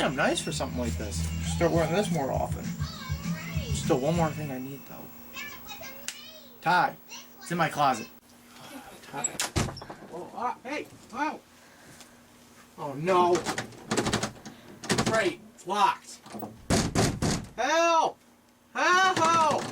think I'm nice for something like this. Start wearing this more often. Still, one more thing I need though. Tie. It's in my closet. Tie. Oh, hey! Wow! Oh no! Great, it's locked. Help! Help!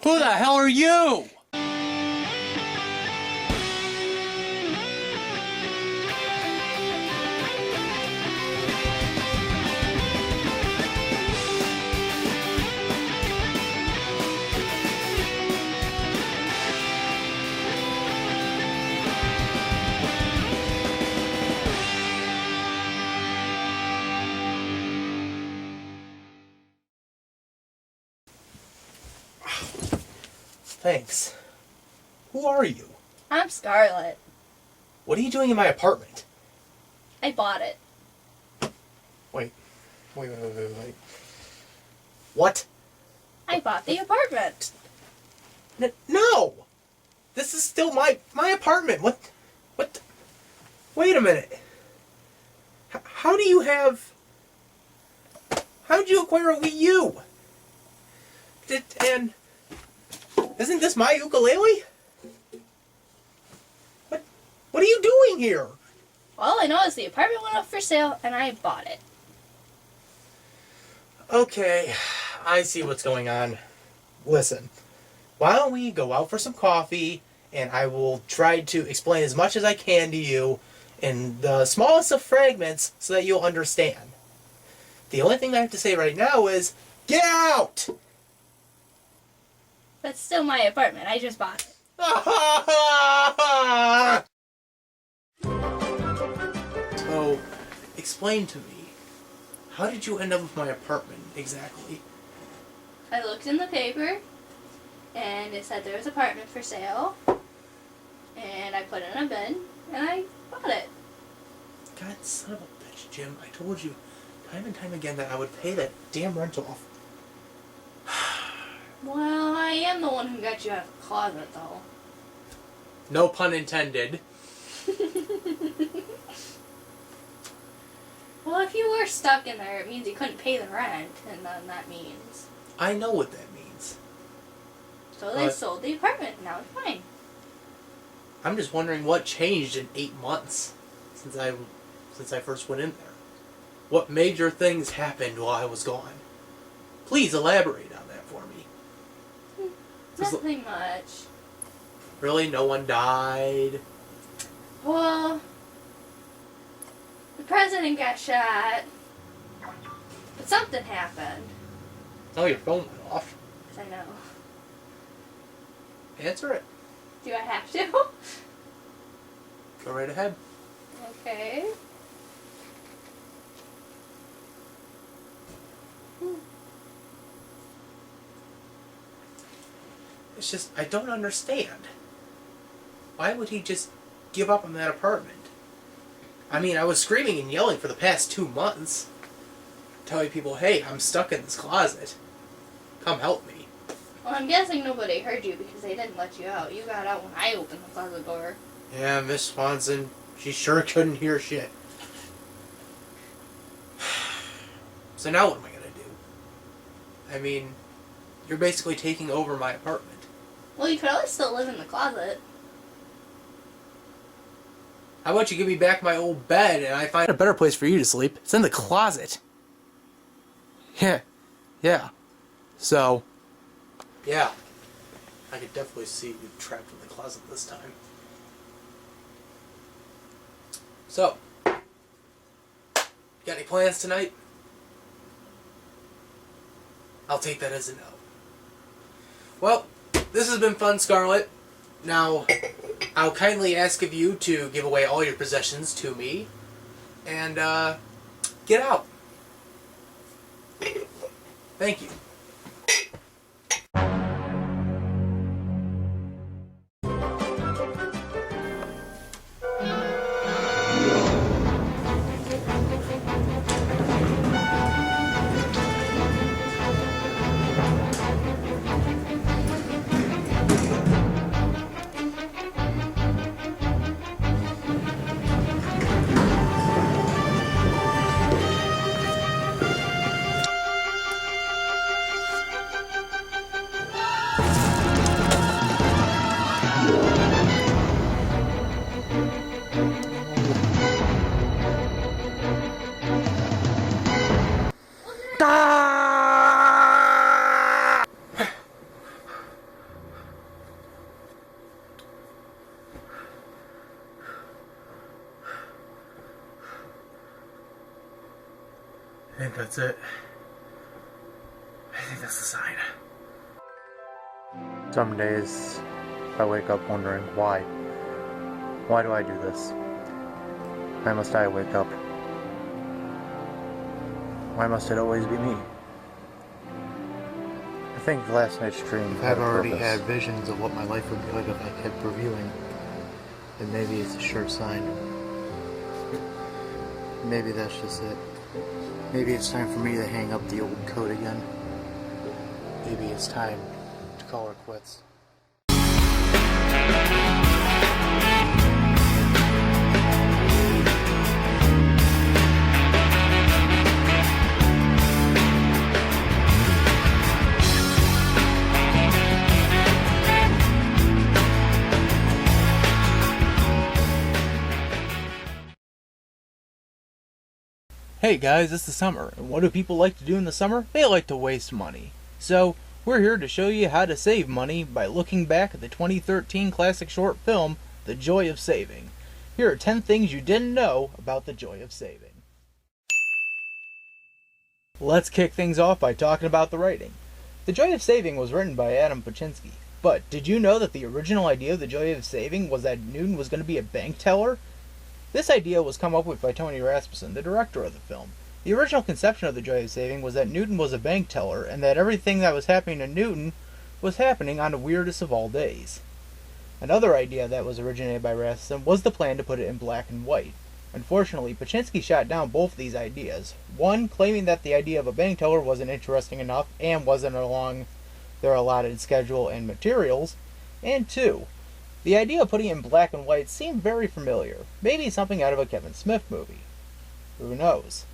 Who the hell are you? Thanks. Who are you? I'm Scarlett. What are you doing in my apartment? I bought it. Wait. What? I bought the apartment. No! This is still my apartment. What? Wait a minute. How do you have... How'd you acquire a Wii U? And... Isn't this my ukulele? What are you doing here? All I know is the apartment went up for sale and I bought it. Okay, I see what's going on. Listen, why don't we go out for some coffee and I will try to explain as much as I can to you in the smallest of fragments so that you'll understand. The only thing I have to say right now is, get out! That's still my apartment. I just bought it. So, explain to me, how did you end up with my apartment exactly? I looked in the paper and it said there was an apartment for sale. And I put it in a bin and I bought it. God son of a bitch, Jim. I told you time and time again that I would pay that damn rent off. Well, I am the one who got you out of the closet, though. No pun intended. Well, if you were stuck in there, it means you couldn't pay the rent, and then that means... I know what that means. So they sold the apartment, and now it's fine. I'm just wondering what changed in 8 months since I first went in there. What major things happened while I was gone? Please elaborate on that for me. Nothing much. Really? No one died? Well, the president got shot, but something happened. Oh, your phone went off. I know. Answer it. Do I have to? Go right ahead. Okay. It's just, I don't understand. Why would he just give up on that apartment? I mean, I was screaming and yelling for the past 2 months. Telling people, hey, I'm stuck in this closet. Come help me. Well, I'm guessing nobody heard you because they didn't let you out. You got out when I opened the closet door. Yeah, Miss Swanson, she sure couldn't hear shit. So now what am I gonna do? I mean, you're basically taking over my apartment. Well, you could always still live in the closet. How about you give me back my old bed and I find a better place for you to sleep? It's in the closet. Yeah. So, yeah. I could definitely see you trapped in the closet this time. So, got any plans tonight? I'll take that as a no. Well, this has been fun, Scarlett. Now, I'll kindly ask of you to give away all your possessions to me and get out. Thank you. think that's it. I think that's the sign. Some days I wake up wondering why. Why do I do this? Why must I wake up? Why must it always be me? I think last night's dream had I've a already purpose. had visions of what my life would be like if I kept reviewing. And maybe it's a sure sign. Maybe that's just it. Maybe it's time for me to hang up the old coat again. Maybe it's time to call her quits. Hey guys, it's the summer, and what do people like to do in the summer? They like to waste money. So, we're here to show you how to save money by looking back at the 2013 classic short film, The Joy of Saving. Here are 10 things you didn't know about The Joy of Saving. Let's kick things off by talking about the writing. The Joy of Saving was written by Adam Paczynski, but did you know that the original idea of The Joy of Saving was that Newton was going to be a bank teller? This idea was come up with by Tony Rasmussen, the director of the film. The original conception of The Joy of Saving was that Newton was a bank teller, and that everything that was happening to Newton was happening on the weirdest of all days. Another idea that was originated by Rasmussen was the plan to put it in black and white. Unfortunately, Paczynski shot down both these ideas. One, claiming that the idea of a bank teller wasn't interesting enough and wasn't along their allotted schedule and materials, and two, the idea of putting it in black and white seemed very familiar, maybe something out of a Kevin Smith movie. Who knows?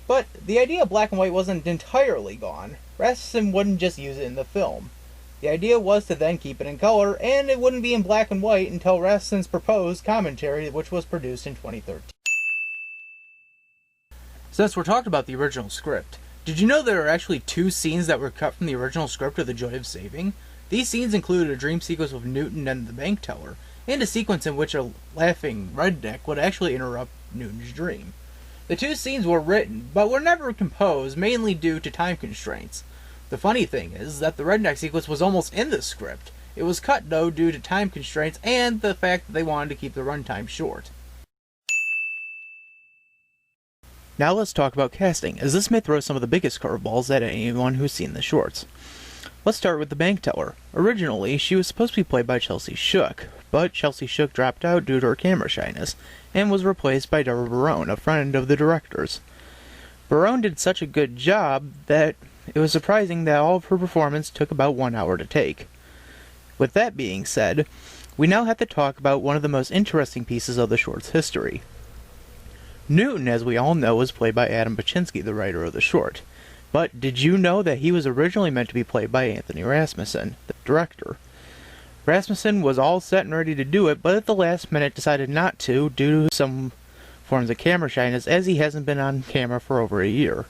But the idea of black and white wasn't entirely gone. Rasmussen wouldn't just use it in the film. The idea was to then keep it in color, and it wouldn't be in black and white until Rasmussen's proposed commentary, which was produced in 2013. Since we're talking about the original script, did you know there are actually 2 scenes that were cut from the original script of The Joy of Saving? These scenes included a dream sequence with Newton and the bank teller, and a sequence in which a laughing redneck would actually interrupt Newton's dream. The 2 scenes were written, but were never composed, mainly due to time constraints. The funny thing is that the redneck sequence was almost in the script. It was cut, though, due to time constraints and the fact that they wanted to keep the runtime short. Now let's talk about casting, as this may throw some of the biggest curveballs at anyone who's seen the shorts. Let's start with the bank teller. Originally, she was supposed to be played by Chelsea Shook, but Chelsea Shook dropped out due to her camera shyness, and was replaced by Deborah Barone, a friend of the director's. Barone did such a good job that it was surprising that all of her performance took about 1 hour to take. With that being said, we now have to talk about one of the most interesting pieces of the short's history. Newton, as we all know, was played by Adam Paczynski, the writer of the short. But did you know that he was originally meant to be played by Anthony Rasmussen, the director? Rasmussen was all set and ready to do it, but at the last minute decided not to due to some forms of camera shyness, as he hasn't been on camera for over a year.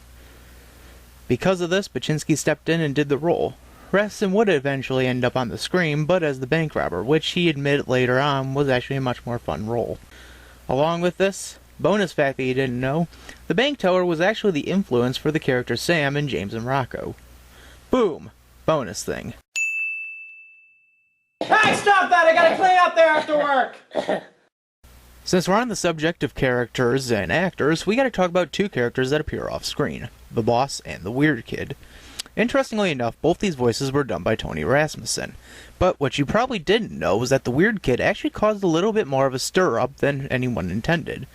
Because of this, Paczynski stepped in and did the role. Rasmussen would eventually end up on the screen, but as the bank robber, which he admitted later on was actually a much more fun role. Along with this, bonus fact that you didn't know, the bank teller was actually the influence for the characters Sam in James and Rocco. Boom! Bonus thing. Hey, stop that! I gotta clean up there after work! Since we're on the subject of characters and actors, we gotta talk about 2 characters that appear off screen, the boss and the weird kid. Interestingly enough, both these voices were done by Tony Rasmussen. But what you probably didn't know was that the weird kid actually caused a little bit more of a stir-up than anyone intended.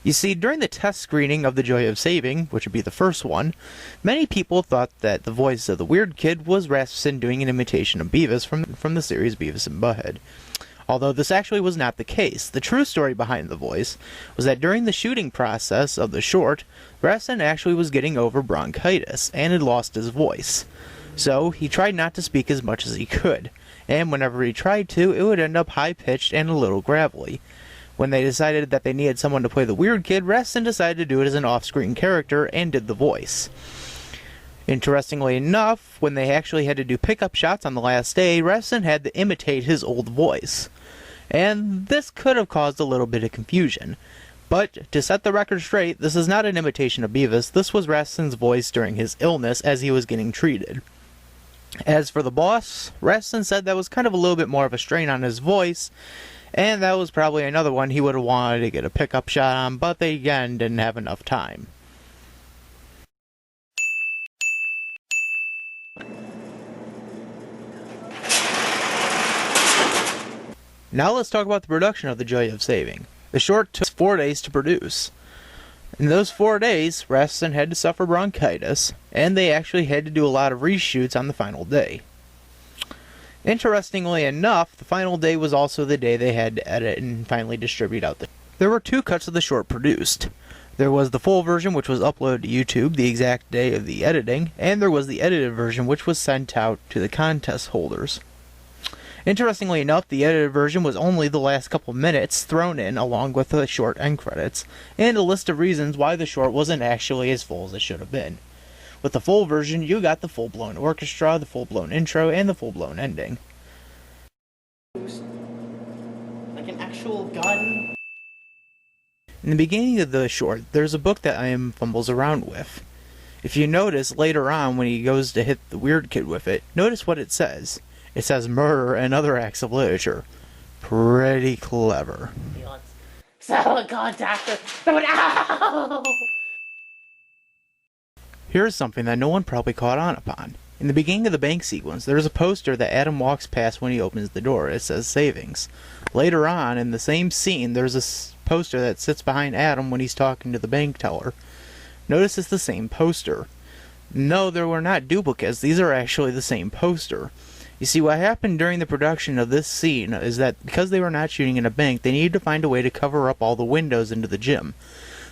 You see, during the test screening of The Joy of Saving, which would be the first one, many people thought that the voice of the weird kid was Rasmussen doing an imitation of Beavis from the series Beavis and Butthead. Although this actually was not the case. The true story behind the voice was that during the shooting process of the short, Rasmussen actually was getting over bronchitis and had lost his voice. So he tried not to speak as much as he could, and whenever he tried to, it would end up high-pitched and a little gravelly. When they decided that they needed someone to play the weird kid, Rasmussen decided to do it as an off-screen character and did the voice. Interestingly enough, when they actually had to do pickup shots on the last day, Rasmussen had to imitate his old voice. And this could have caused a little bit of confusion. But to set the record straight, this is not an imitation of Beavis. This was Rastin's voice during his illness as he was getting treated. As for the boss, Rastin said that was kind of a little bit more of a strain on his voice, and that was probably another one he would have wanted to get a pickup shot on, but they again didn't have enough time. Now let's talk about the production of The Joy of Saving. The short took 4 days to produce. In those 4 days, Rastin had to suffer bronchitis, and they actually had to do a lot of reshoots on the final day. Interestingly enough, the final day was also the day they had to edit and finally distribute out the... There were 2 cuts of the short produced. There was the full version, which was uploaded to YouTube the exact day of the editing, and there was the edited version, which was sent out to the contest holders. Interestingly enough, the edited version was only the last couple minutes thrown in along with the short end credits, and a list of reasons why the short wasn't actually as full as it should have been. With the full version, you got the full-blown orchestra, the full-blown intro, and the full-blown ending. Like an actual gun? In the beginning of the short, there's a book that I.M. fumbles around with. If you notice later on when he goes to hit the weird kid with it, notice what it says. It says murder and other acts of literature. Pretty clever. Someone contact us! Someone, ow! Here's something that no one probably caught on upon. In the beginning of the bank sequence, there's a poster that Adam walks past when he opens the door. It says savings. Later on, in the same scene, there's a poster that sits behind Adam when he's talking to the bank teller. Notice it's the same poster. No, there were not duplicates. These are actually the same poster. You see, what happened during the production of this scene is that because they were not shooting in a bank, they needed to find a way to cover up all the windows into the gym.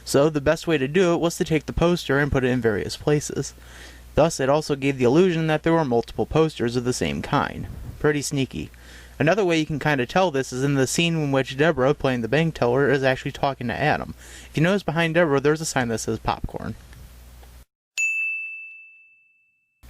So the best way to do it was to take the poster and put it in various places. Thus, it also gave the illusion that there were multiple posters of the same kind. Pretty sneaky. Another way you can kind of tell this is in the scene in which Deborah, playing the bank teller, is actually talking to Adam. If you notice behind Deborah, there's a sign that says popcorn.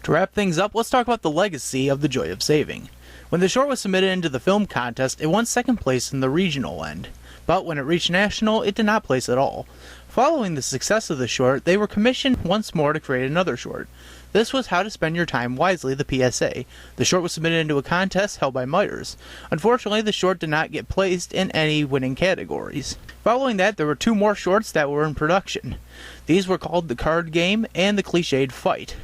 To wrap things up, let's talk about the legacy of The Joy of Saving. When the short was submitted into the film contest, it won second place in the regional end. But when it reached national, it did not place at all. Following the success of the short, they were commissioned once more to create another short. This was How to Spend Your Time Wisely, the PSA. The short was submitted into a contest held by Myers. Unfortunately, the short did not get placed in any winning categories. Following that, there were 2 more shorts that were in production. These were called The Card Game and The Cliched Fight.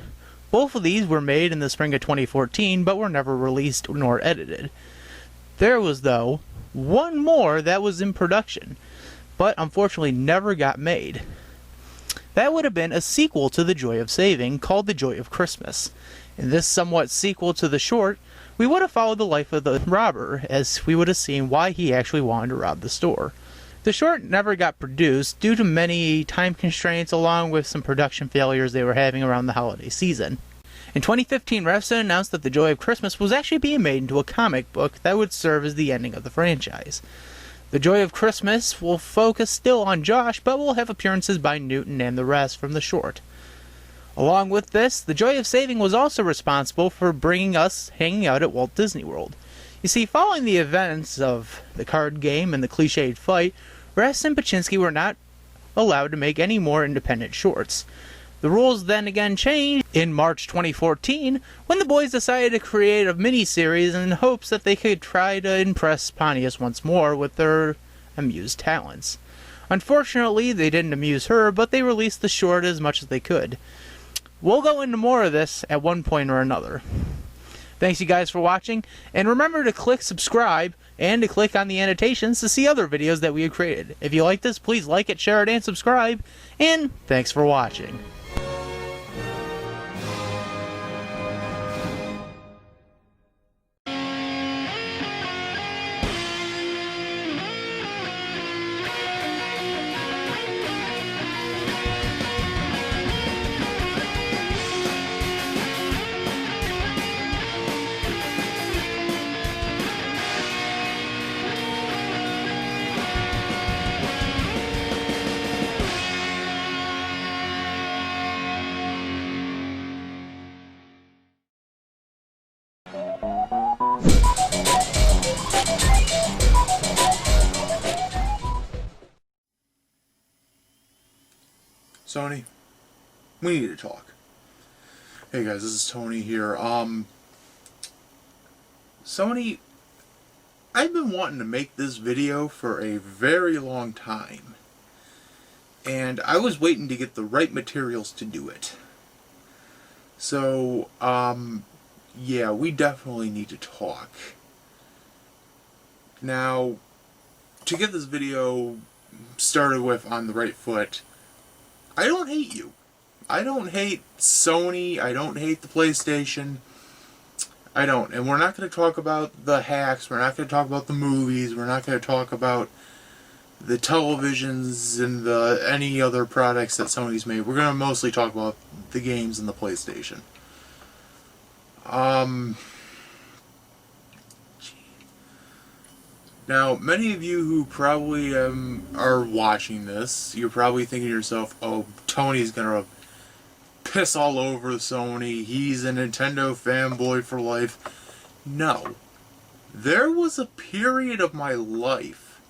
Both of these were made in the spring of 2014, but were never released nor edited. There was, though, one more that was in production, but unfortunately never got made. That would have been a sequel to The Joy of Saving, called The Joy of Christmas. In this somewhat sequel to the short, we would have followed the life of the robber, as we would have seen why he actually wanted to rob the store. The short never got produced due to many time constraints along with some production failures they were having around the holiday season. In 2015, Rastin announced that The Joy of Christmas was actually being made into a comic book that would serve as the ending of the franchise. The Joy of Christmas will focus still on Josh, but will have appearances by Newton and the rest from the short. Along with this, The Joy of Saving was also responsible for bringing us hanging out at Walt Disney World. You see, following the events of The Card Game and The Cliched Fight, Rastin and Pachinski were not allowed to make any more independent shorts. The rules then again changed in March 2014 when the boys decided to create a mini-series in hopes that they could try to impress Pontius once more with their amused talents. Unfortunately, they didn't amuse her, but they released the short as much as they could. We'll go into more of this at one point or another. Thanks you guys for watching, and remember to click subscribe and to click on the annotations to see other videos that we have created. If you like this, please like it, share it, and subscribe, and thanks for watching. Sony, we need to talk. Hey guys, this is Tony here. Sony, I've been wanting to make this video for a very long time. And I was waiting to get the right materials to do it. So, yeah, we definitely need to talk. Now, to get this video started with on the right foot, I don't hate you. I don't hate Sony. I don't hate the PlayStation. I don't. And we're not going to talk about the hacks. We're not going to talk about the movies. We're not going to talk about the televisions and any other products that Sony's made. We're going to mostly talk about the games and the PlayStation. Now, many of you who probably are watching this, you're probably thinking to yourself, oh, Tony's gonna piss all over Sony, he's a Nintendo fanboy for life. No. There was a period of my life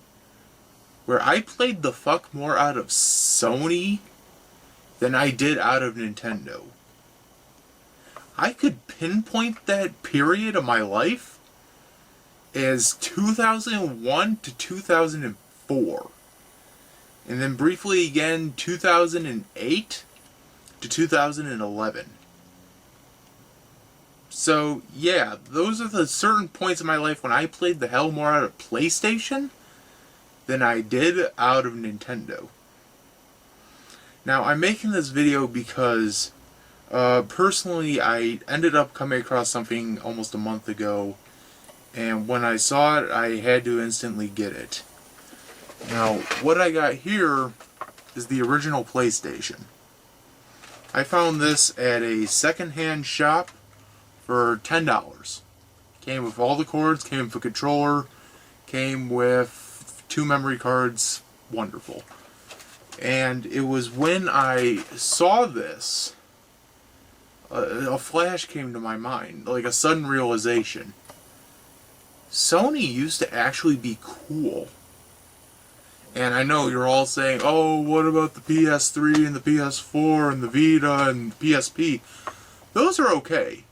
where I played the fuck more out of Sony than I did out of Nintendo. I could pinpoint that period of my life as 2001 to 2004. And then briefly again 2008 to 2011. So yeah, those are the certain points in my life when I played the hell more out of PlayStation than I did out of Nintendo. Now I'm making this video because personally I ended up coming across something almost a month ago, and when I saw it, I had to instantly get it. Now, what I got here is the original PlayStation. I found this at a secondhand shop for $10. Came with all the cords, came with a controller, came with 2 memory cards. Wonderful. And it was when I saw this, a flash came to my mind, like a sudden realization. Sony used to actually be cool. And I know you're all saying, oh, what about the PS3 and the PS4 and the Vita and the PSP? Those are okay.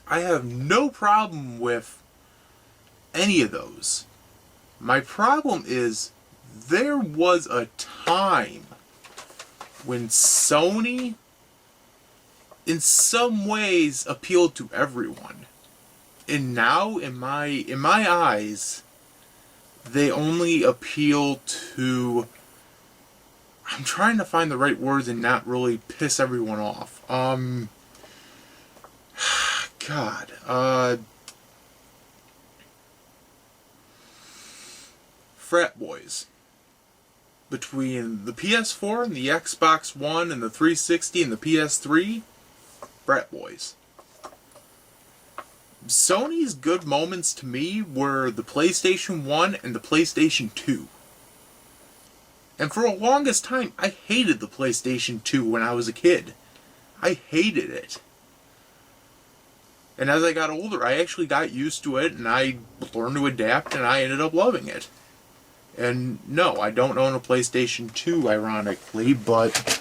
I have no problem with any of those. My problem is there was a time when Sony in some ways appealed to everyone. And now, in my eyes, they only appeal to... I'm trying to find the right words and not really piss everyone off. God. Frat boys. Between the PS4 and the Xbox One and the 360 and the PS3, frat boys. Sony's good moments to me were the PlayStation 1 and the PlayStation 2. And for the longest time, I hated the PlayStation 2 when I was a kid. I hated it. And as I got older, I actually got used to it, and I learned to adapt, and I ended up loving it. And no, I don't own a PlayStation 2, ironically, but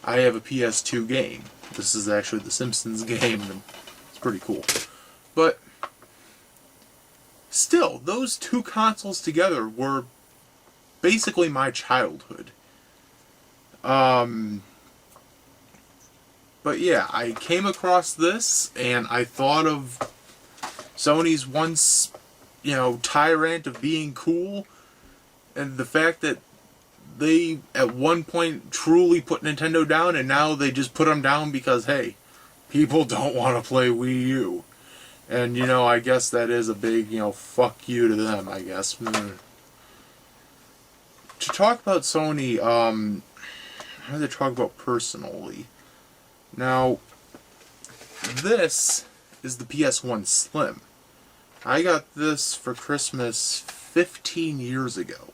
I have a PS2 game. This is actually the Simpsons game, and it's pretty cool. But still, those 2 consoles together were basically my childhood. But yeah, I came across this and I thought of Sony's once, tyrant of being cool, and the fact that they at one point truly put Nintendo down, and now they just put them down because, hey, people don't want to play Wii U. And, I guess that is a big, fuck you to them, I guess. To talk about Sony, how do they talk about personally? Now, this is the PS1 Slim. I got this for Christmas 15 years ago.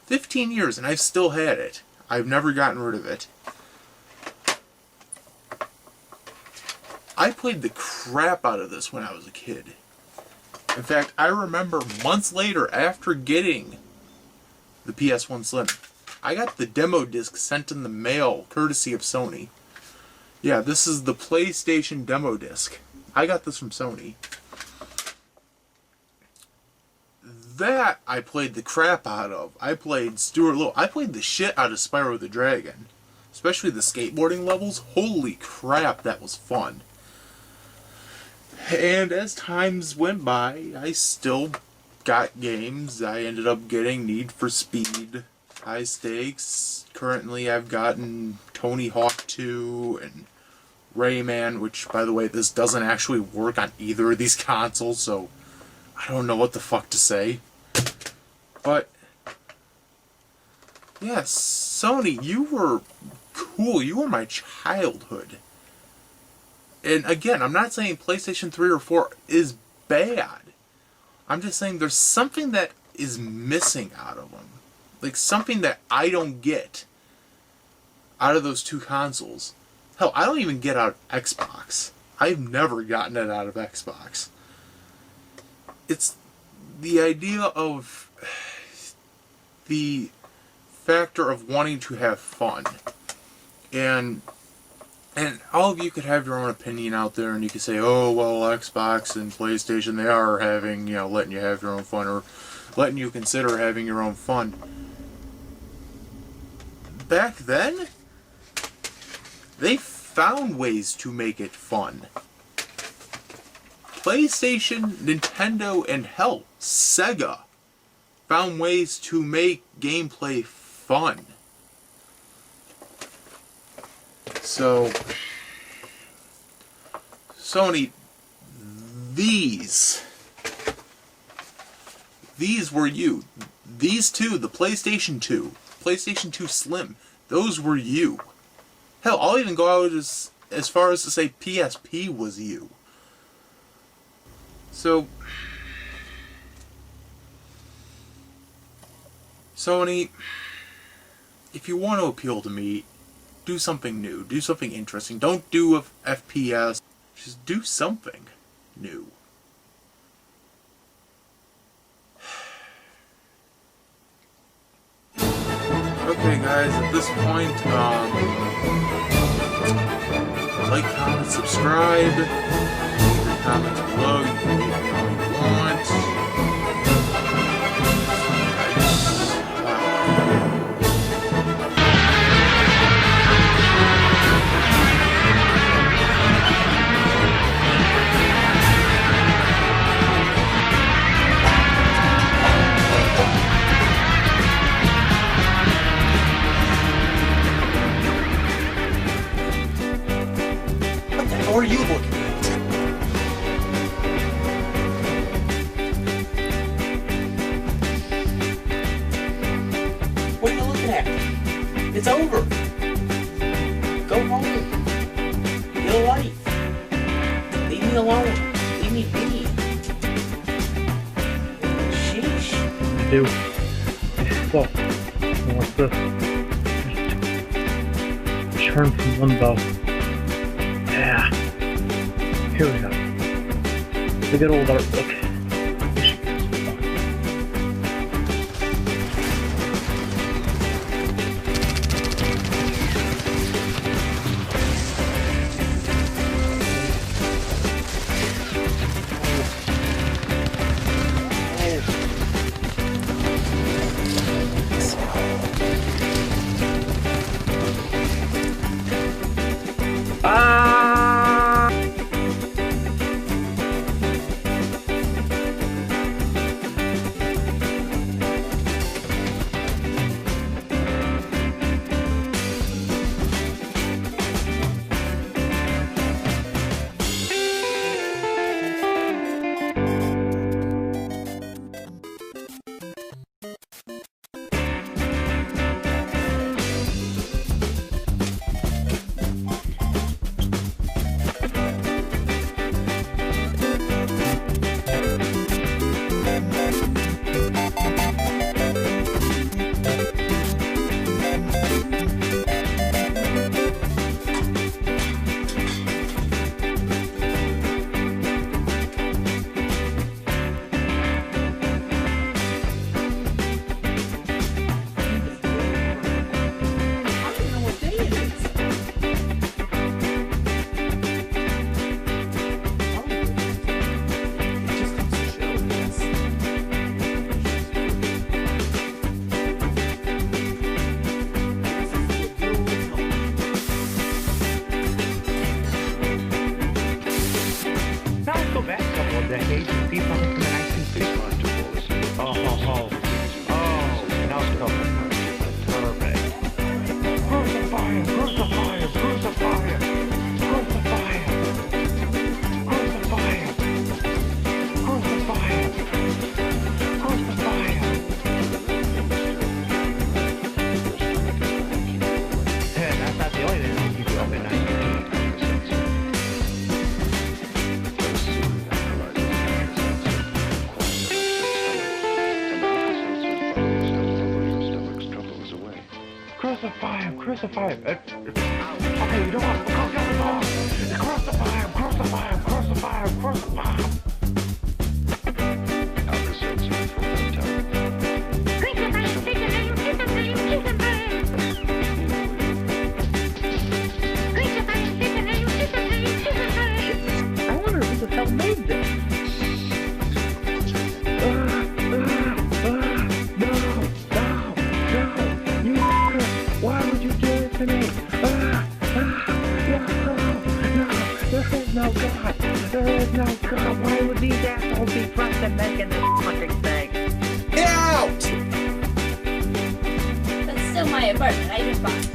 15 years, and I've still had it. I've never gotten rid of it. I played the crap out of this when I was a kid. In fact, I remember months later, after getting the PS1 Slim, I got the demo disc sent in the mail, courtesy of Sony. Yeah, this is the PlayStation demo disc. I got this from Sony. That I played the crap out of. I played Stuart Little. I played the shit out of Spyro the Dragon. Especially the skateboarding levels. Holy crap, that was fun. And as times went by, I still got games. I ended up getting Need for Speed, High Stakes. Currently I've gotten Tony Hawk 2 and Rayman, which, by the way, this doesn't actually work on either of these consoles, so I don't know what the fuck to say. But, yes, Sony, you were cool. You were my childhood. And again, I'm not saying PlayStation 3 or 4 is bad. I'm just saying there's something that is missing out of them. Like, something that I don't get out of those two consoles. Hell, I don't even get out of Xbox. I've never gotten it out of Xbox. It's the idea of the factor of wanting to have fun. And all of you could have your own opinion out there, and you could say, oh, well, Xbox and PlayStation, they are having, letting you have your own fun, or letting you consider having your own fun. Back then, they found ways to make it fun. PlayStation, Nintendo, and hell, Sega found ways to make gameplay fun. So, Sony, these were you. These two, the PlayStation 2, PlayStation 2 Slim, those were you. Hell, I'll even go out as far as to say PSP was you. So, Sony, if you want to appeal to me, do something new. Do something interesting. Don't do a FPS. Just do something new. Okay, guys, at this point, like, comment, subscribe. Leave your comments below. You can leave them all you want. What are you looking at? What are you looking at? It's over. Go home. Get a life. Leave me alone. Leave me be. Sheesh. Do. Fuck. What's this? Return from limbo. Yeah. Here we go. The good old art book. the Asian people from the 1960s. Oh, now it's coming. Perfect. Crucify him, crucify him, crucify him, crucify him, crucify him, crucify him, crucify him. And that's not the only thing that keep you up at night. Crucify him, crucify him. Okay, you know what? Go get him all. Crucify him, crucify him, crucify him, crucify him. I wonder who the hell made this. Why would you do it to me? There is no God. There is no God. Why would these assholes be pressed and making this fucking thing? Get out! That's still my apartment. I just bought it.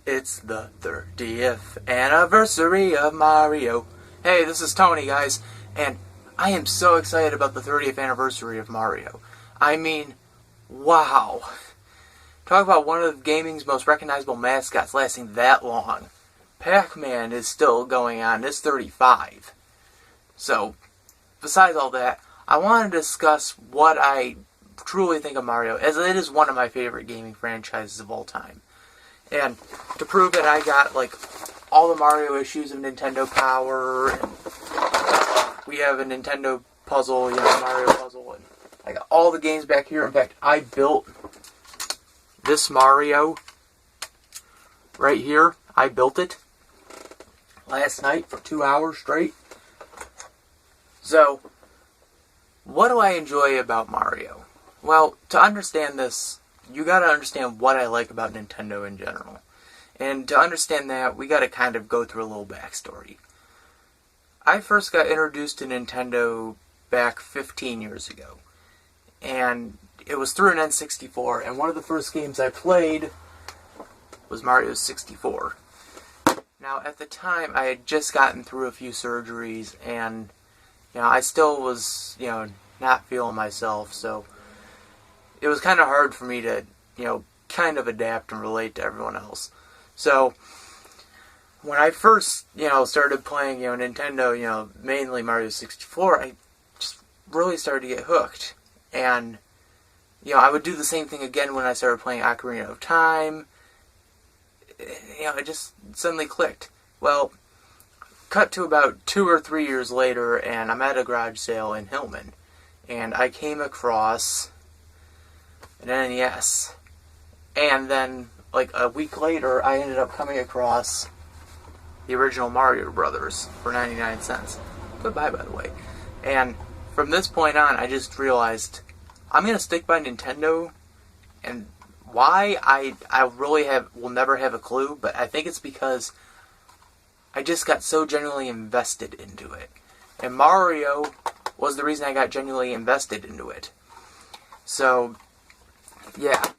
It's the 30th anniversary of Mario. Hey, this is Tony, guys, and I am so excited about the 30th anniversary of Mario. I mean, wow. Talk about one of gaming's most recognizable mascots lasting that long. Pac-Man is still going on. It's 35. So, besides all that, I want to discuss what I truly think of Mario, as it is one of my favorite gaming franchises of all time. And to prove it, I got like all the Mario issues of Nintendo Power, and we have a Nintendo puzzle, Mario puzzle, and I got all the games back here. In fact, I built this Mario right here. I built it last night for 2 hours straight. So, what do I enjoy about Mario? Well, to understand this, you gotta understand what I like about Nintendo in general. And to understand that, we gotta kind of go through a little backstory. I first got introduced to Nintendo back 15 years ago. And it was through an N64, and one of the first games I played was Mario 64. Now, at the time, I had just gotten through a few surgeries, and, I still was, not feeling myself, so it was kind of hard for me to, kind of adapt and relate to everyone else. So, when I first, started playing, Nintendo, mainly Mario 64, I just really started to get hooked. And, I would do the same thing again when I started playing Ocarina of Time. It just suddenly clicked. Well, cut to about 2 or 3 years later, and I'm at a garage sale in Hillman. And I came across an NES. And then, like a week later, I ended up coming across the original Mario Brothers for 99 cents. Goodbye, by the way. And from this point on, I just realized I'm going to stick by Nintendo. And why, I really will never have a clue, but I think it's because I just got so genuinely invested into it. And Mario was the reason I got genuinely invested into it. So, yeah.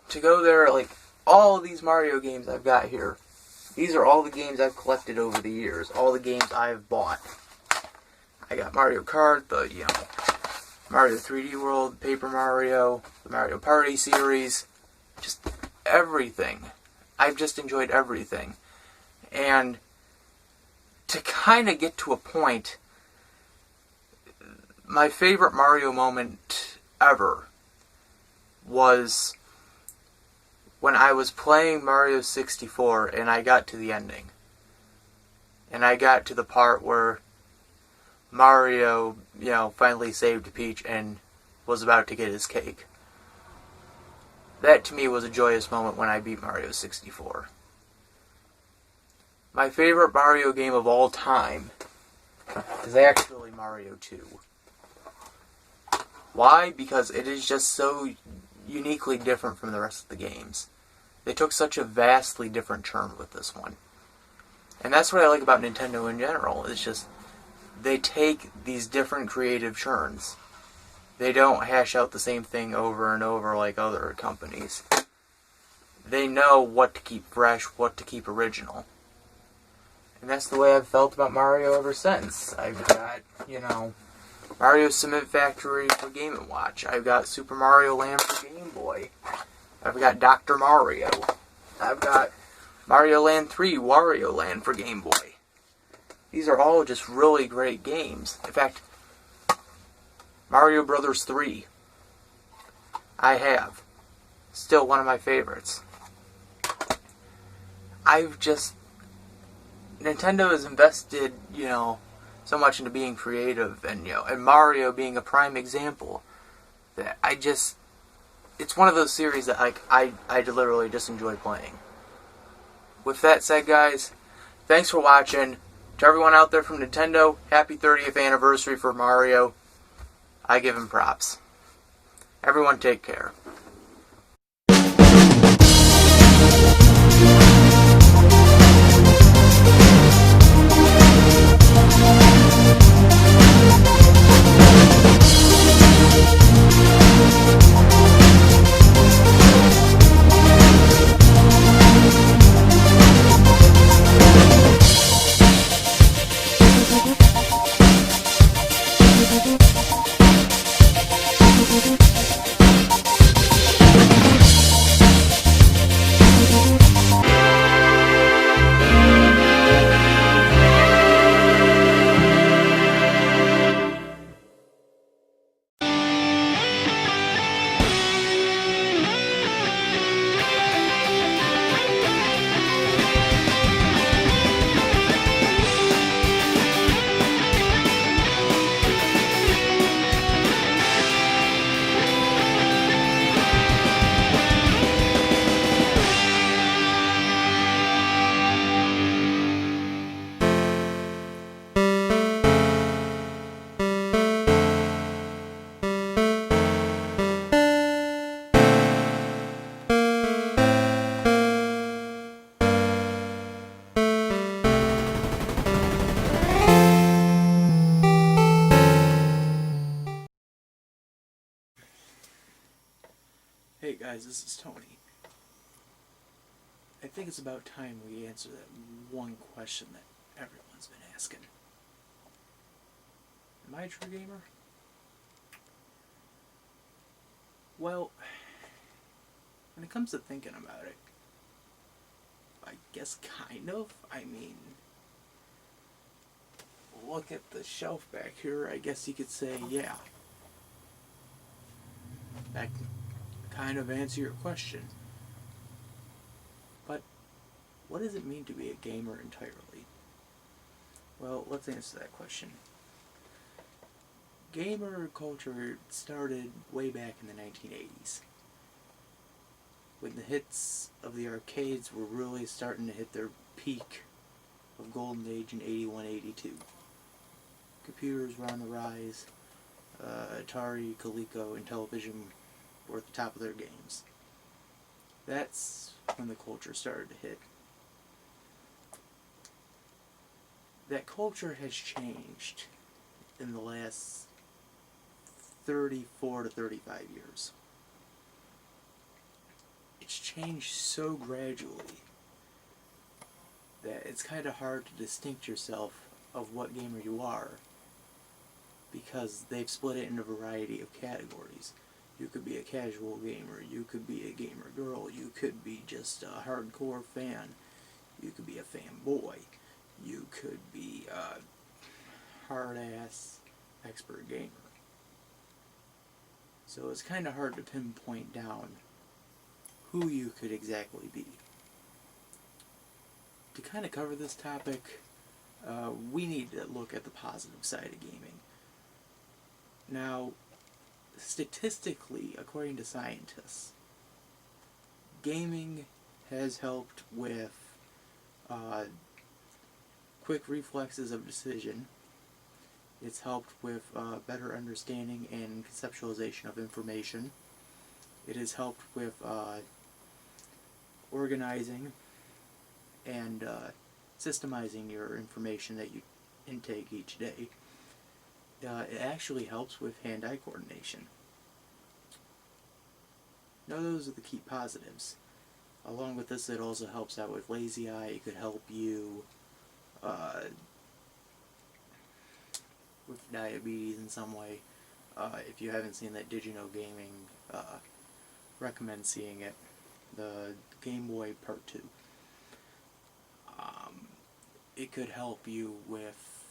To go there, like, all of these Mario games I've got here, These are all the games I've collected over the years. All the games I've bought. I got Mario Kart, Mario 3D World, Paper Mario, the Mario Party series. Just everything. I've just enjoyed everything. And to kind of get to a point, my favorite Mario moment ever was when I was playing Mario 64 and I got to the ending. And I got to the part where Mario, finally saved Peach and was about to get his cake. That to me was a joyous moment when I beat Mario 64. My favorite Mario game of all time is actually Mario 2. Why? Because it is just so uniquely different from the rest of the games. They took such a vastly different turn with this one. And that's what I like about Nintendo in general. It's just, they take these different creative turns. They don't hash out the same thing over and over like other companies. They know what to keep fresh, what to keep original. And that's the way I've felt about Mario ever since. I've got, Mario Cement Factory for Game & Watch. I've got Super Mario Land for Game Boy. I've got Dr. Mario. I've got Mario Land 3, Wario Land for Game Boy. These are all just really great games. In fact, Mario Brothers 3, I have. Still one of my favorites. Nintendo has invested, so much into being creative, and Mario being a prime example. That it's one of those series that I literally just enjoy playing. With that said, guys, thanks for watching. To everyone out there from Nintendo, happy 30th anniversary for Mario. I give him props. Everyone take care. Hey guys, this is Tony. I think it's about time we answer that one question that everyone's been asking. Am I a true gamer? Well, when it comes to thinking about it, I guess kind of. I mean, look at the shelf back here, I guess you could say, yeah. That can kind of answer your question. But what does it mean to be a gamer entirely? Well, let's answer that question. Gamer culture started way back in the 1980s, when the hits of the arcades were really starting to hit their peak of golden age in 81, 82. Computers were on the rise. Atari, Coleco, and Television were at the top of their games. That's when the culture started to hit. That culture has changed in the last 34 to 35 years. It's changed so gradually it's kind of hard to distinct yourself of what gamer you are, because they've split it into a variety of categories. You could be a casual gamer, you could be a gamer girl, you could be just a hardcore fan, you could be a fanboy, you could be a hard-ass expert gamer. So it's kind of hard to pinpoint down who you could exactly be. To kind of cover this topic, we need to look at the positive side of gaming. Now, statistically, according to scientists, gaming has helped with quick reflexes of decision. It's helped with better understanding and conceptualization of information. It has helped with organizing and systemizing your information that you intake each day. It actually helps with hand-eye coordination. Now those are the key positives. Along with this, it also helps out with lazy eye. It could help you with diabetes in some way. If you haven't seen that Did You Know Gaming, recommend seeing it. The Game Boy Part 2. It could help you with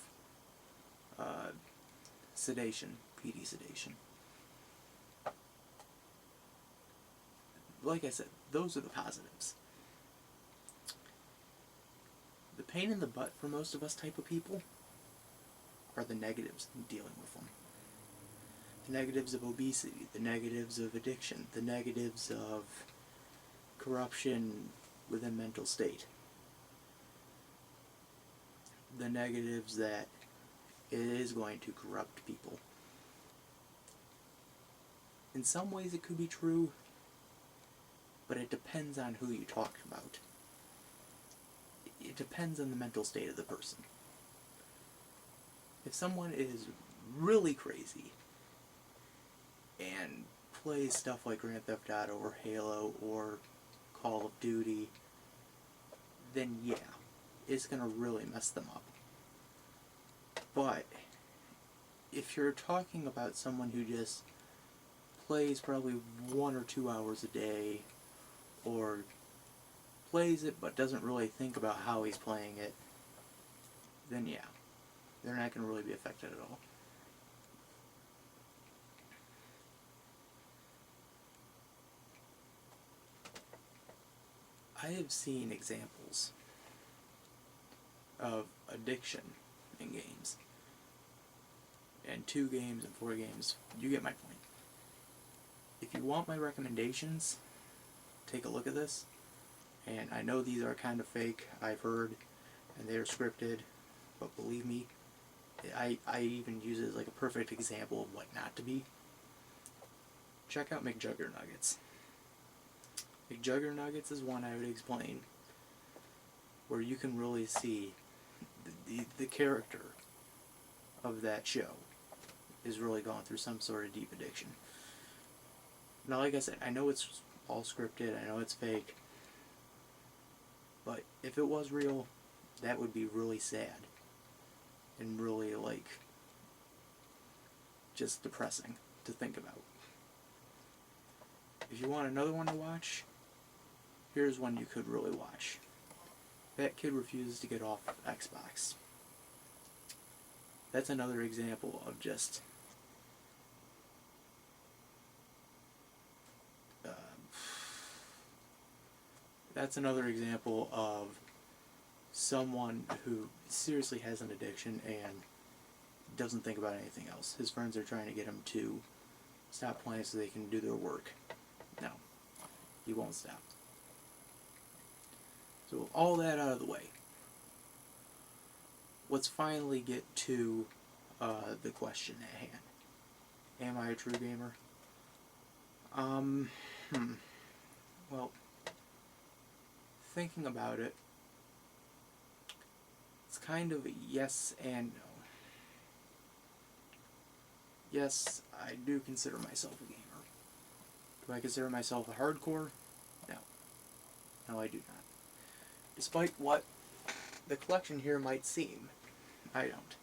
sedation, PD sedation. Like I said, those are the positives. The pain in the butt for most of us type of people are the negatives in dealing with them. The negatives of obesity, the negatives of addiction, the negatives of corruption within mental state. The negatives that it is going to corrupt people. In some ways it could be true, but it depends on who you talk about. It depends on the mental state of the person. If someone is really crazy and plays stuff like Grand Theft Auto or Halo or Call of Duty, then yeah, it's going to really mess them up. But if you're talking about someone who just plays probably 1 or 2 hours a day, or plays it but doesn't really think about how he's playing it, then yeah, they're not going to really be affected at all. I have seen examples of addiction in games. And 2 games and 4 games. You get my point. If you want my recommendations, take a look at this. And I know these are kind of fake, I've heard, and they're scripted, but believe me, I even use it as like a perfect example of what not to be. Check out McJuggernuggets. McJuggernuggets is one I would explain where you can really see the character of that show is really going through some sort of deep addiction. Now, like I said, I know it's all scripted, I know it's fake, but if it was real, that would be really sad and really, like, just depressing to think about. If you want another one to watch, here's one you could really watch. That kid refuses to get off Xbox. That's another example of just that's another example of someone who seriously has an addiction and doesn't think about anything else. His friends are trying to get him to stop playing so they can do their work. No, he won't stop. So with all that out of the way, let's finally get to the question at hand. Am I a true gamer? Well, thinking about it, it's kind of a yes and no. Yes, I do consider myself a gamer. Do I consider myself a hardcore? No. No, I do not. Despite what the collection here might seem. I don't.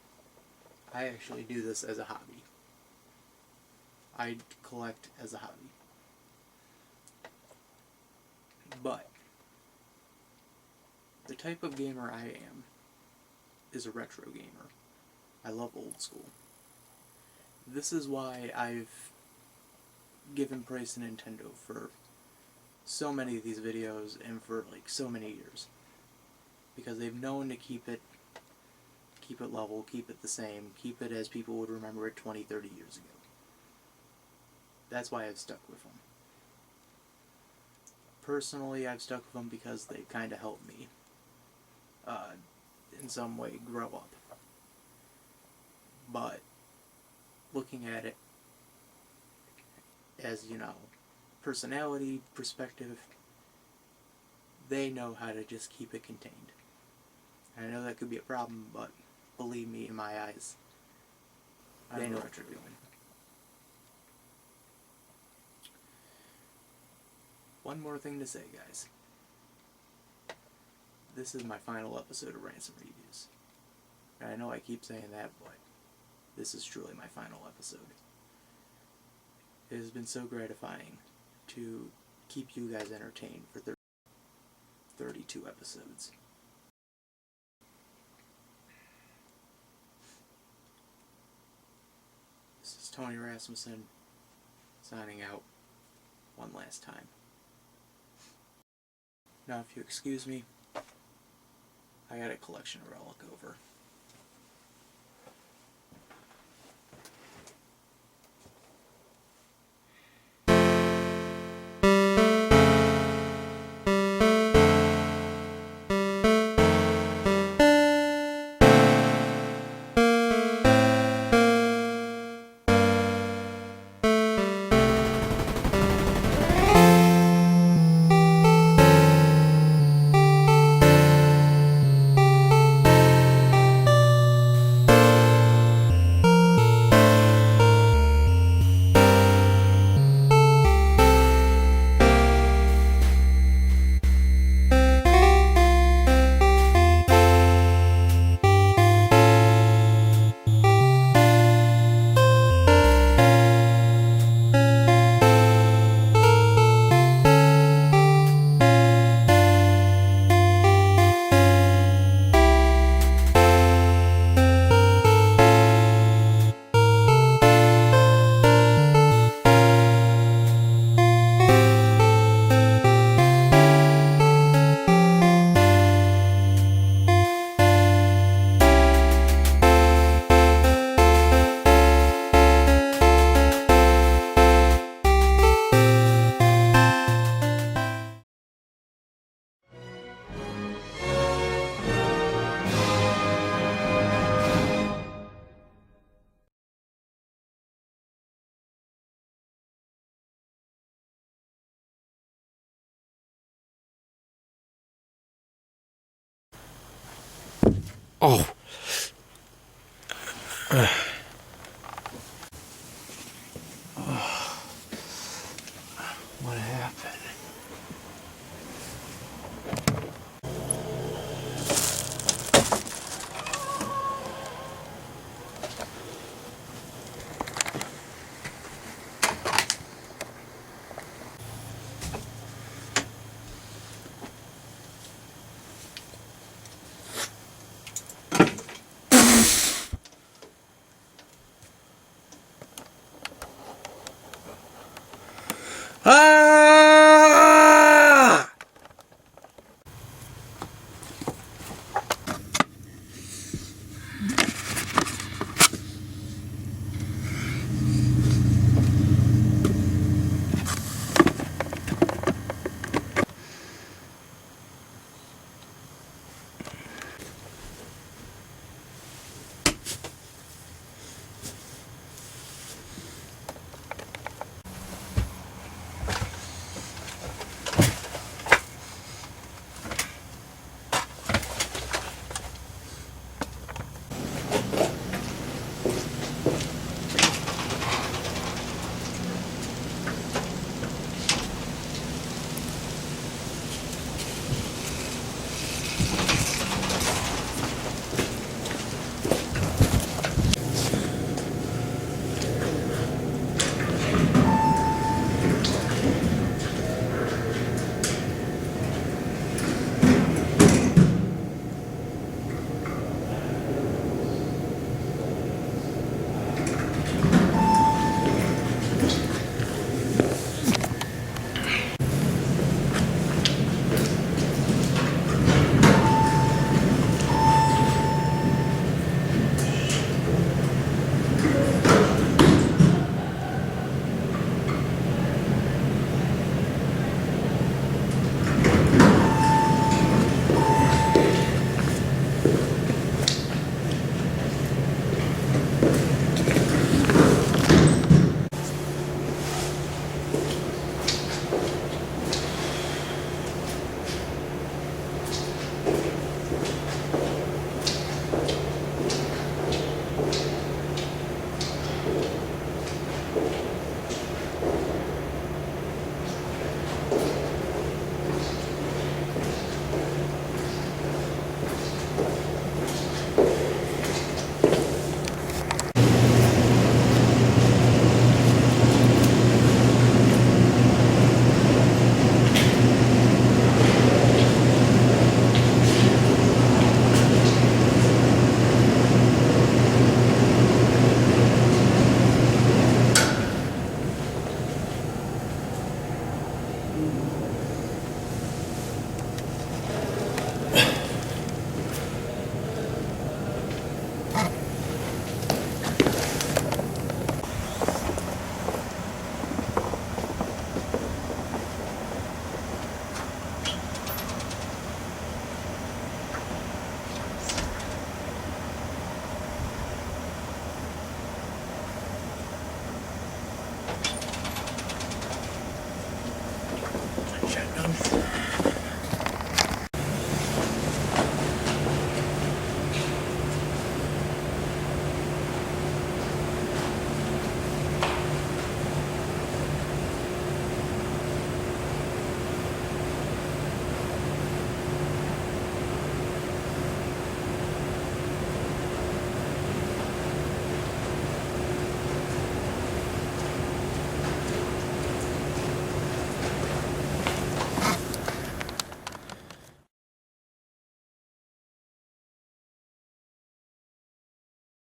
I actually do this as a hobby. I collect as a hobby. But the type of gamer I am is a retro gamer. I love old school. This is why I've given praise to Nintendo for so many of these videos and for like so many years. Because they've known to keep it level, keep it the same, keep it as people would remember it 20, 30 years ago. That's why I've stuck with them. Personally, I've stuck with them because they kind of helped me in some way grow up. But looking at it as, you know, personality, perspective, they know how to just keep it contained. And I know that could be a problem, but believe me, in my eyes, they know what they're doing. One more thing to say, guys. This is my final episode of Rants and Reviews. And I know I keep saying that, but this is truly my final episode. It has been so gratifying to keep you guys entertained for 32 episodes. This is Tony Rasmussen signing out one last time. Now, if you excuse me, I got a collection of relic over. Oh.